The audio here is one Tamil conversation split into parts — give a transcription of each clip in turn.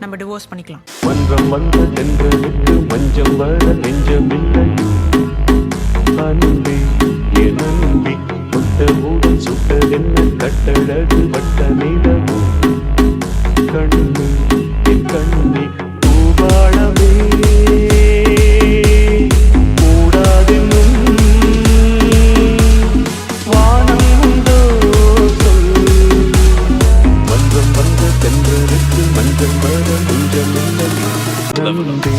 நம்ம டிவோர்ஸ் பண்ணிக்கலாம். மன்றம் வந்த தென்றலுக்கு மஞ்சம் வர நெஞ்சமில்லை அன்பே என் அன்பே தொட்ட ஊடல் சுட்டதென்ன கட்டழகு வட்ட நிலவு கண்ணு என் கண்ணே பூவாழவே கூடாதென்னும் வானம் உண்டோ சொல். மன்றம் வந்த தென்றலுக்கு மஞ்சம் வர நெஞ்சமில்லை அன்பே.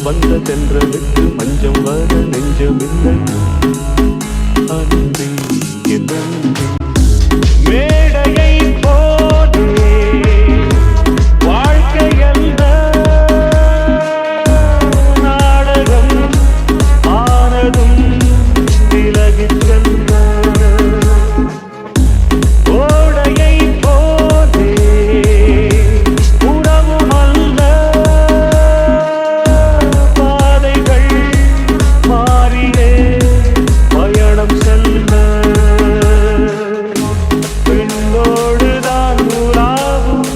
வந்த தென்றலுக்கு மஞ்சம் வர நெஞ்சமில்லை அன்பே என் அன்பே. மேடையை போதே வாழ்க்கையல்ல நாடகம் ஆனதும் விலகிச் செல்ல ஓடையை போதே உறவும் அல்ல மாறியே பயணம் செல்ல பெண்ணோடுதான் உலாவும்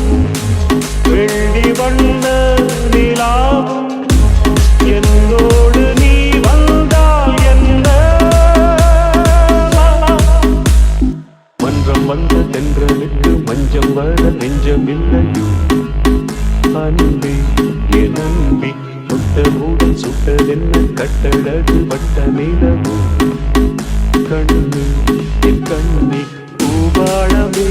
வெள்ளி வண்ண நிலாவும் என்னோடு நீ வந்தால் என்ன. மன்றம் வந்த தென்றலுக்கு மஞ்சம் வர நெஞ்சமில்லை அன்பே என் அன்பே தொட்ட ஊடல் சுட்டதென்ன கட்டழகு வட்ட நிலவு கண்ணு என் கண்ணே பூவாழவே